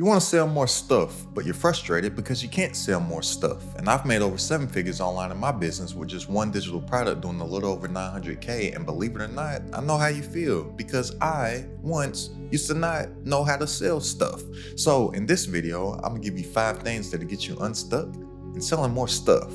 You want to sell more stuff, but you're frustrated because you can't sell more stuff. And I've made over 7 figures online in my business with just one digital product doing a little over 900K. And believe it or not, I know how you feel because I once used to not know how to sell stuff. So in this video, I'm gonna give you 5 things that'll get you unstuck and selling more stuff.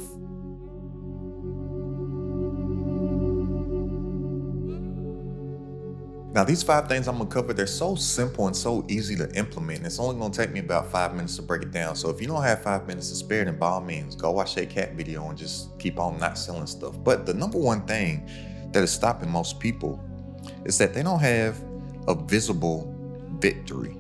Now, these 5 things I'm gonna cover, they're so simple and so easy to implement. It's only gonna take me about 5 minutes to break it down. So if you don't have 5 minutes to spare, then by all means, go watch that cat video and just keep on not selling stuff. But the number one thing that is stopping most people is that they don't have a visible victory.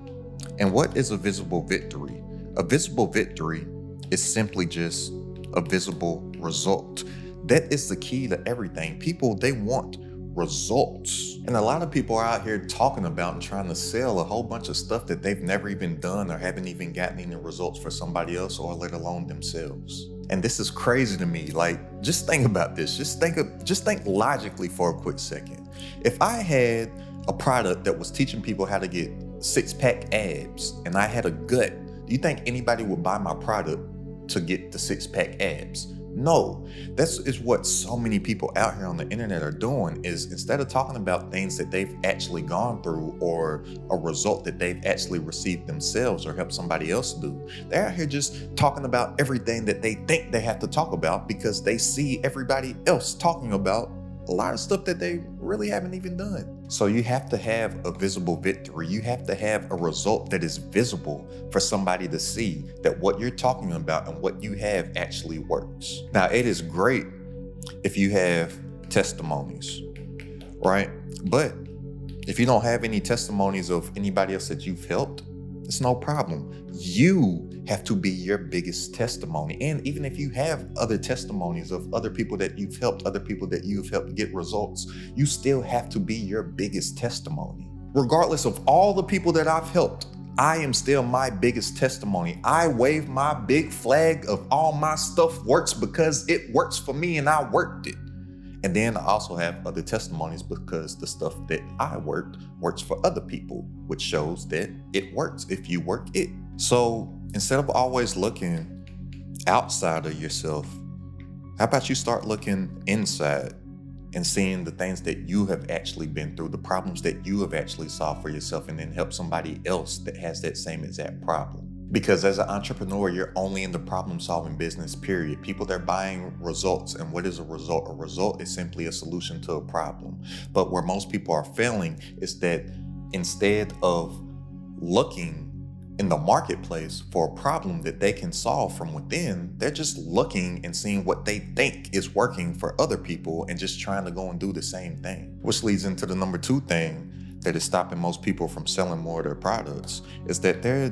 And what is a visible victory? A visible victory is simply just a visible result. That is the key to everything. People, they want results. And a lot of people are out here talking about and trying to sell a whole bunch of stuff that they've never even done or haven't even gotten any results for somebody else or let alone themselves. And this is crazy to me. Like, just think about this. Just think logically for a quick second. If I had a product that was teaching people how to get 6-pack abs and I had a gut, do you think anybody would buy my product to get the 6-pack abs? No, that's what so many people out here on the internet are doing, is instead of talking about things that they've actually gone through or a result that they've actually received themselves or helped somebody else do, they're out here just talking about everything that they think they have to talk about because they see everybody else talking about a lot of stuff that they really haven't even done. So you have to have a visible victory. You have to have a result that is visible for somebody to see that what you're talking about and what you have actually works. Now, it is great if you have testimonies, right? But if you don't have any testimonies of anybody else that you've helped, it's no problem. You have to be your biggest testimony. And even if you have other testimonies of other people that you've helped, other people that you've helped get results, you still have to be your biggest testimony. Regardless of all the people that I've helped, I am still my biggest testimony. I wave my big flag of all my stuff works because it works for me and I worked it. And then I also have other testimonies because the stuff that I worked works for other people, which shows that it works if you work it. So instead of always looking outside of yourself, how about you start looking inside and seeing the things that you have actually been through, the problems that you have actually solved for yourself, and then help somebody else that has that same exact problem. Because as an entrepreneur, you're only in the problem-solving business, period. People, they're buying results. And what is a result? A result is simply a solution to a problem. But where most people are failing is that instead of looking in the marketplace for a problem that they can solve from within, they're just looking and seeing what they think is working for other people and just trying to go and do the same thing. Which leads into the number 2 thing that is stopping most people from selling more of their products, is that they're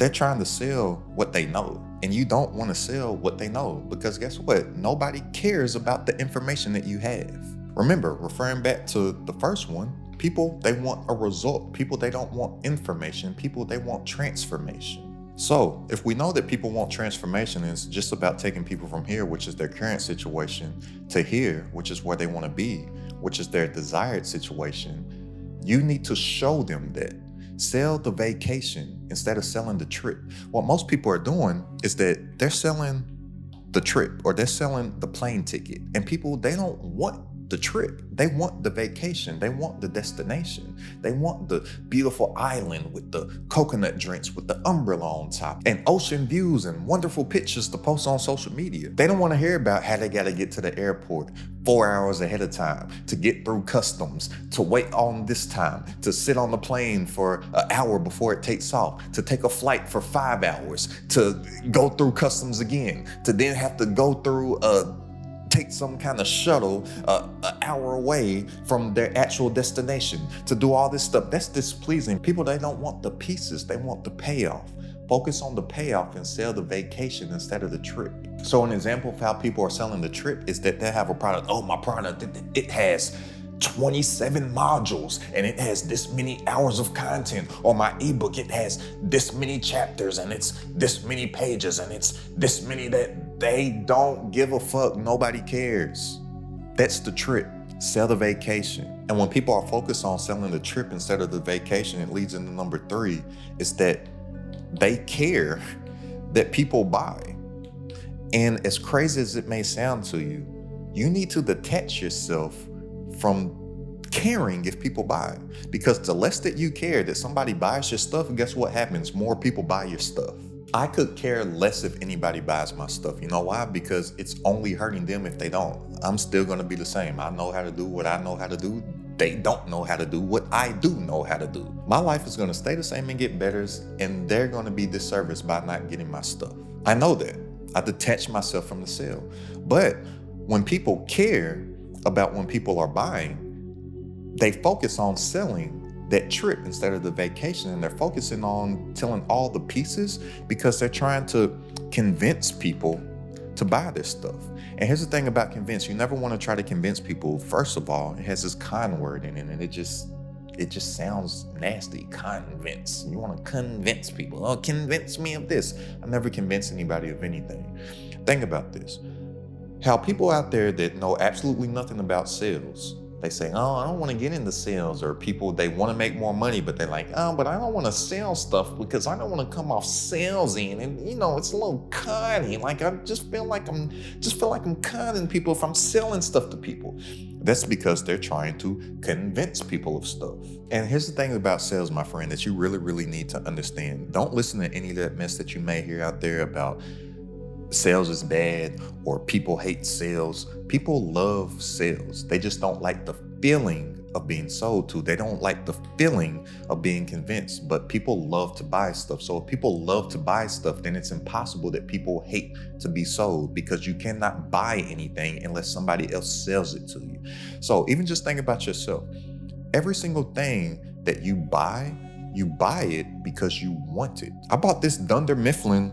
trying to sell what they know. And you don't want to sell what they know, because guess what? Nobody cares about the information that you have. Remember, referring back to the first one, people, they want a result. People, they don't want information. People, they want transformation. So if we know that people want transformation, and it's just about taking people from here, which is their current situation, to here, which is where they want to be, which is their desired situation, you need to show them that. Sell the vacation instead of selling the trip. What most people are doing is that they're selling the trip or they're selling the plane ticket. And people, they don't want the trip. They want the vacation. They want the destination. They want the beautiful island with the coconut drinks with the umbrella on top and ocean views and wonderful pictures to post on social media. They don't want to hear about how they got to get to the airport 4 hours ahead of time, to get through customs, to wait on this time, to sit on the plane for an hour before it takes off, to take a flight for 5 hours, to go through customs again, to then have to go through take some kind of shuttle an hour away from their actual destination, to do all this stuff. That's displeasing. People, they don't want the pieces, they want the payoff. Focus on the payoff and sell the vacation instead of the trip. So an example of how people are selling the trip is that they have a product. Oh, my product, it has 27 modules and it has this many hours of content. Or my ebook, it has this many chapters and it's this many pages and it's this many. That they don't give a fuck. Nobody cares. That's the trip. Sell the vacation. And when people are focused on selling the trip instead of the vacation, it leads into number 3, is that They care that people buy. And as crazy as it may sound to you, you need to detach yourself from caring if people buy. Because the less that you care that somebody buys your stuff, guess what happens? More people buy your stuff. I could care less if anybody buys my stuff. You know why? Because it's only hurting them if they don't. I'm still going to be the same. I know how to do what I know how to do. They don't know how to do what I do know how to do. My life is going to stay the same and get better, and they're going to be disserviced by not getting my stuff. I know that. I detach myself from the sale. But when people care about when people are buying, they focus on selling that trip instead of the vacation, and they're focusing on telling all the pieces because they're trying to convince people to buy this stuff. And here's the thing about convince. You never want to try to convince people. First of all, it has this con word in it, and it just sounds nasty. Convince. You want to convince people. Oh, convince me of this. I never convince anybody of anything. Think about this. How people out there that know absolutely nothing about sales, they say, oh, I don't want to get into sales. Or people, they want to make more money, but they're like, oh, but I don't want to sell stuff because I don't want to come off salesy. And it's a little conny. Like I just feel like I'm conning people if I'm selling stuff to people. That's because they're trying to convince people of stuff. And here's the thing about sales, my friend, that you really, really need to understand. Don't listen to any of that mess that you may hear out there about sales is bad or people hate sales. People love sales. They just don't like the feeling of being sold to. They don't like the feeling of being convinced, but people love to buy stuff. So if people love to buy stuff, then it's impossible that people hate to be sold, because you cannot buy anything unless somebody else sells it to you. So even just think about yourself. Every single thing that you buy it because you want it. I bought this Dunder Mifflin,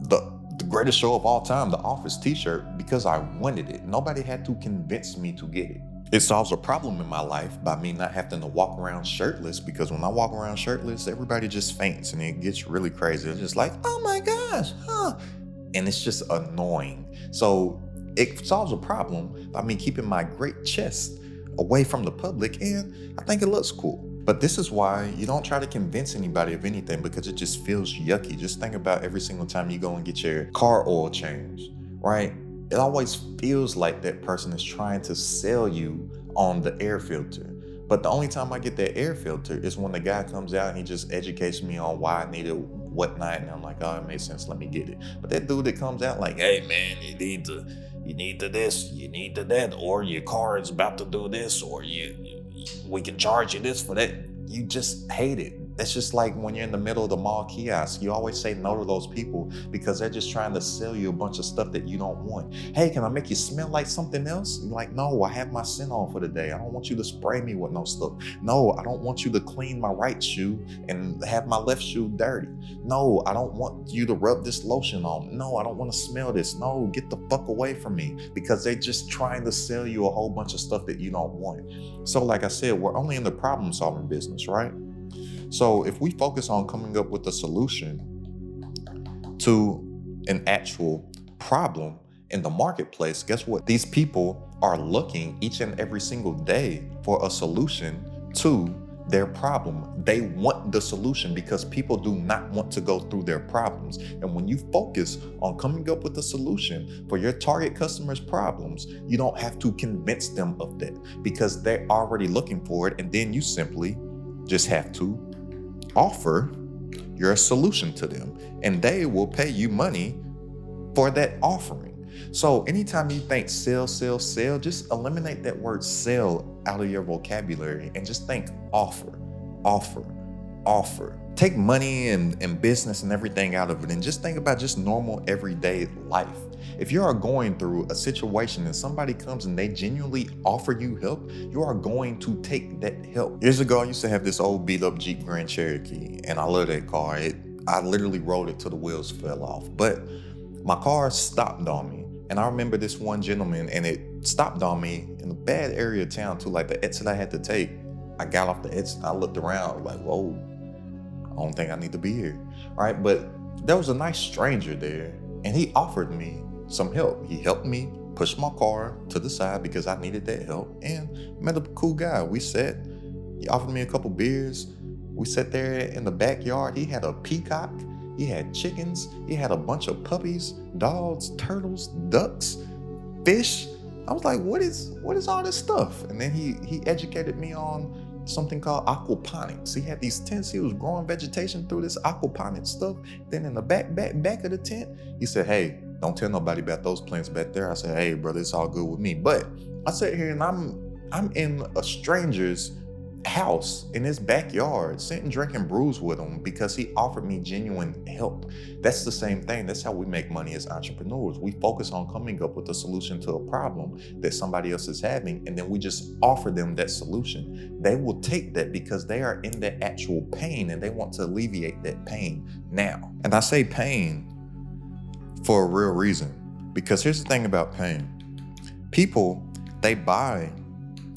the greatest show of all time, The Office t-shirt, because I wanted it. Nobody had to convince me to get it. It solves a problem in my life by me not having to walk around shirtless, because when I walk around shirtless, everybody just faints and it gets really crazy. It's just like, oh my gosh, huh? And it's just annoying. So it solves a problem by me keeping my great chest away from the public, and I think it looks cool. But this is why you don't try to convince anybody of anything, because it just feels yucky. Just think about every single time you go and get your car oil changed, right? It always feels like that person is trying to sell you on the air filter. But the only time I get that air filter is when the guy comes out and he just educates me on why I need it, whatnot, and I'm like, oh, it makes sense, let me get it. But that dude that comes out like, hey man, you need to this, you need to that, or your car is about to do this, or we can charge you this for that. You just hate it. It's just like when you're in the middle of the mall kiosk, you always say no to those people because they're just trying to sell you a bunch of stuff that you don't want. Hey, can I make you smell like something else? You're like, no, I have my scent on for the day. I don't want you to spray me with no stuff. No, I don't want you to clean my right shoe and have my left shoe dirty. No, I don't want you to rub this lotion on. No, I don't want to smell this. No, get the fuck away from me, because they're just trying to sell you a whole bunch of stuff that you don't want. So like I said, we're only in the problem solving business, right? So if we focus on coming up with a solution to an actual problem in the marketplace, guess what? These people are looking each and every single day for a solution to their problem. They want the solution because people do not want to go through their problems. And when you focus on coming up with a solution for your target customers' problems, you don't have to convince them of that because they're already looking for it. And then you simply just have to offer your solution to them, and they will pay you money for that offering. So anytime you think sell, just eliminate that word sell out of your vocabulary and just think offer. Take money and business and everything out of it and just think about just normal everyday life. If you are going through a situation and somebody comes and they genuinely offer you help, you are going to take that help. Years ago, I used to have this old beat up Jeep Grand Cherokee, and I love that car. I literally rode it till the wheels fell off, but my car stopped on me. And I remember this one gentleman, and it stopped on me in a bad area of town too, like the exit I had to take. I got off the exit, I looked around like, whoa, I don't think I need to be here, right? But there was a nice stranger there, and he offered me some help. He helped me push my car to the side because I needed that help, and met a cool guy. We sat, he offered me a couple beers. We sat there in the backyard. He had a peacock. He had chickens. He had a bunch of puppies, dogs, turtles, ducks, fish. I was like, what is all this stuff? And then he educated me on something called aquaponics. He had these tents. He was growing vegetation through this aquaponics stuff. Then in the back of the tent, he said, hey, don't tell nobody about those plants back there. I said, hey, brother, it's all good with me. But I sat here and I'm in a stranger's house in his backyard, sitting drinking brews with him because he offered me genuine help. That's the same thing. That's how we make money as entrepreneurs. We focus on coming up with a solution to a problem that somebody else is having, and then we just offer them that solution. They will take that because they are in that actual pain and they want to alleviate that pain now. And I say pain for a real reason, because here's the thing about pain. People, they buy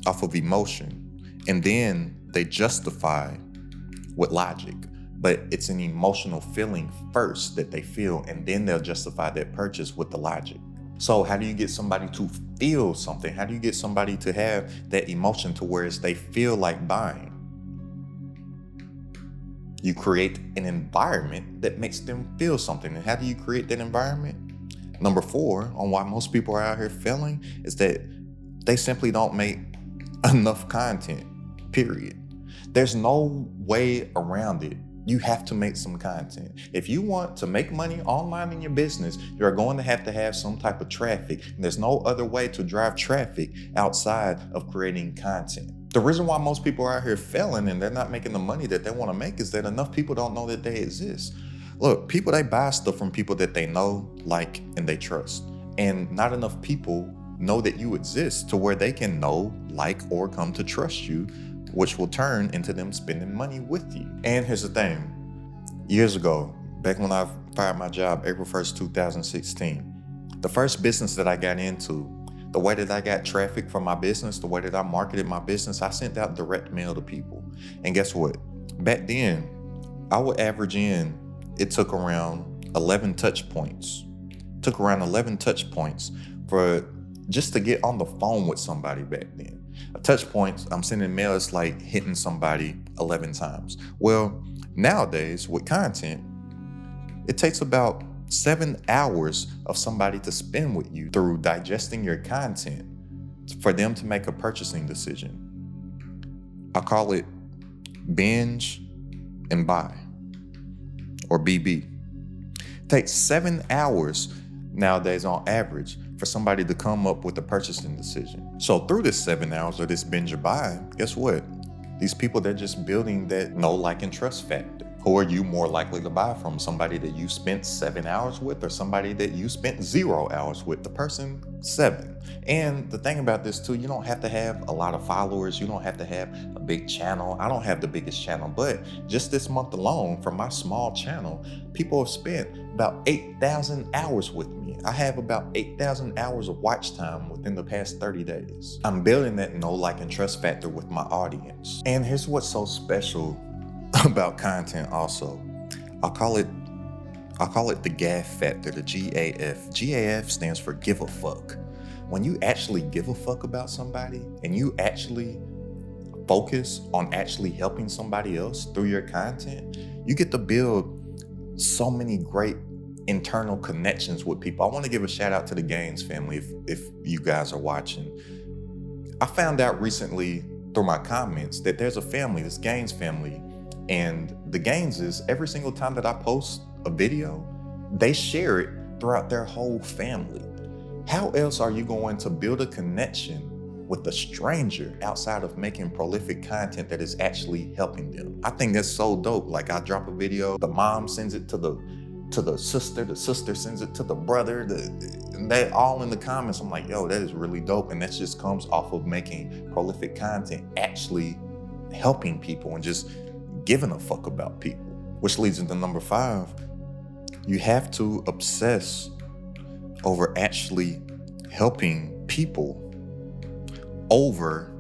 off of emotion, and then they justify with logic. But it's an emotional feeling first that they feel, and then they'll justify that purchase with the logic. So how do you get somebody to feel something? How do you get somebody to have that emotion to where they feel like buying? You create an environment that makes them feel something. And how do you create that environment? Number 4 on why most people are out here failing is that they simply don't make enough content. Period. There's no way around it. You have to make some content. If you want to make money online in your business, you're going to have some type of traffic. And there's no other way to drive traffic outside of creating content. The reason why most people are out here failing and they're not making the money that they want to make is that enough people don't know that they exist. Look, people, they buy stuff from people that they know, like, and they trust. And not enough people know that you exist to where they can know, like, or come to trust you, which will turn into them spending money with you. And here's the thing. Years ago, back when I fired my job, April 1st, 2016, the first business that I got into, the way that I got traffic for my business, the way that I marketed my business, I sent out direct mail to people. And guess what? Back then, I would average in, it took around 11 touch points. Took around 11 touch points for just to get on the phone with somebody back then. A touch point, I'm sending mail, it's like hitting somebody 11 times. Well, nowadays with content, it takes about 7 hours of somebody to spend with you through digesting your content for them to make a purchasing decision. I call it binge and buy, or BB. It takes 7 hours nowadays on average for somebody to come up with a purchasing decision. So through this 7 hours or this binge or buy, guess what? These people, they're just building that know, like, and trust factor. Who are you more likely to buy from? Somebody that you spent 7 hours with, or somebody that you spent 0 hours with? The person 7. And the thing about this too, you don't have to have a lot of followers. You don't have to have a big channel. I don't have the biggest channel, but just this month alone, from my small channel, people have spent about 8,000 hours with me. I have about 8,000 hours of watch time within the past 30 days. I'm building that know, like, and trust factor with my audience. And here's what's so special about content also. I call it the GAF factor, the GAF. GAF stands for give a fuck. When you actually give a fuck about somebody and you actually focus on actually helping somebody else through your content, you get to build so many great internal connections with people. I want to give a shout out to the Gaines family if you guys are watching. I found out recently through my comments that there's a family, this Gaines family, and the Gaineses, every single time that I post a video, they share it throughout their whole family. How else are you going to build a connection with a stranger outside of making prolific content that is actually helping them? I think that's so dope. Like, I drop a video, the mom sends it to the sister sends it to the brother, and they all in the comments. I'm like, yo, that is really dope. And that just comes off of making prolific content, actually helping people and just giving a fuck about people. Which leads into number 5. You have to obsess over actually helping people over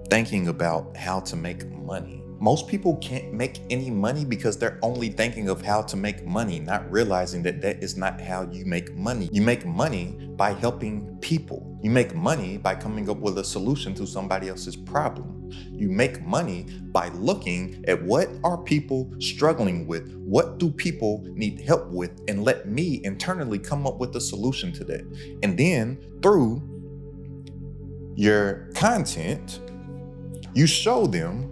thinking about how to make money. Most people can't make any money because they're only thinking of how to make money, not realizing that that is not how you make money. You make money by helping people. You make money by coming up with a solution to somebody else's problem. You make money by looking at what are people struggling with, what do people need help with, and let me internally come up with a solution to that. And then through your content, you show them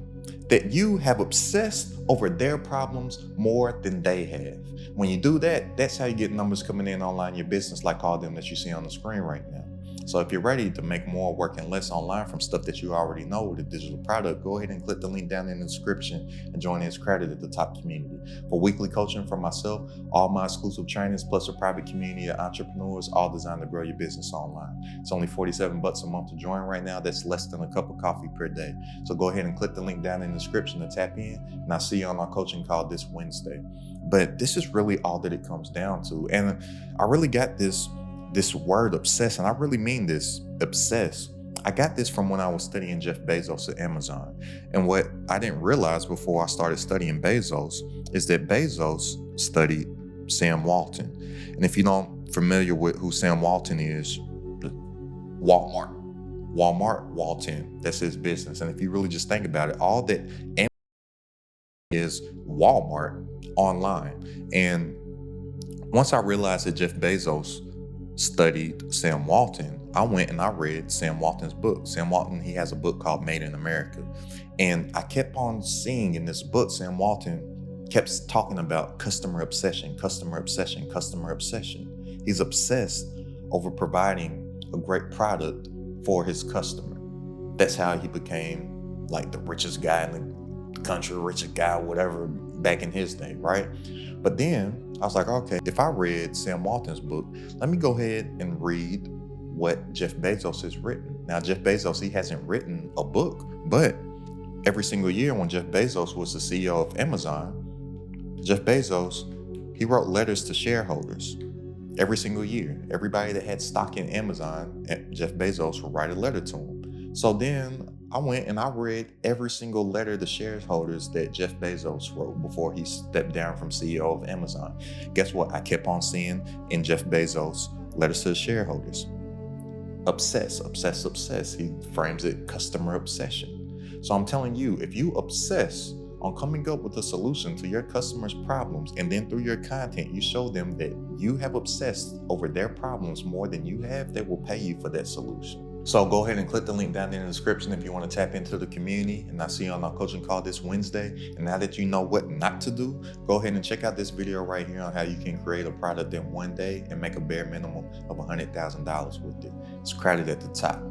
that you have obsessed over their problems more than they have. When you do that, that's how you get numbers coming in online in your business, like all them that you see on the screen right now. So if you're ready to make more working less online from stuff that you already know with a digital product, go ahead and click the link down in the description and join It's Crowded at the top community. For weekly coaching from myself, all my exclusive trainings, plus a private community of entrepreneurs, all designed to grow your business online. It's only $47 a month to join right now. That's less than a cup of coffee per day. So go ahead and click the link down in the description to tap in, and I'll see you on our coaching call this Wednesday. But this is really all that it comes down to. And I really got this word obsess, and I really mean this, obsess. I got this from when I was studying Jeff Bezos at Amazon. And what I didn't realize before I started studying Bezos is that Bezos studied Sam Walton. And if you don't familiar with who Sam Walton is, Walmart Walton, that's his business. And if you really just think about it, all that Amazon is Walmart online. And once I realized that Jeff Bezos studied Sam Walton, I went and I read Sam Walton's book. Sam Walton, he has a book called Made in America. And I kept on seeing in this book, Sam Walton kept talking about customer obsession, customer obsession, customer obsession. He's obsessed over providing a great product for his customer. That's how he became like the richest guy in the country, richest guy, whatever, back in his day, right? But then I was like, okay, if I read Sam Walton's book, let me go ahead and read what Jeff Bezos has written. Now, Jeff Bezos, he hasn't written a book, but every single year when Jeff Bezos was the CEO of Amazon, Jeff Bezos, he wrote letters to shareholders every single year. Everybody that had stock in Amazon, Jeff Bezos would write a letter to him. So then I went and I read every single letter to shareholders that Jeff Bezos wrote before he stepped down from CEO of Amazon. Guess what? I kept on seeing in Jeff Bezos' letters to the shareholders. Obsess, obsess, obsess. He frames it customer obsession. So I'm telling you, if you obsess on coming up with a solution to your customers' problems, and then through your content, you show them that you have obsessed over their problems more than you have, they will pay you for that solution. So go ahead and click the link down in the description if you want to tap into the community, and I'll see you on our coaching call this Wednesday. And now that you know what not to do, go ahead and check out this video right here on how you can create a product in one day and make a bare minimum of $100,000 with it. It's crowded at the top.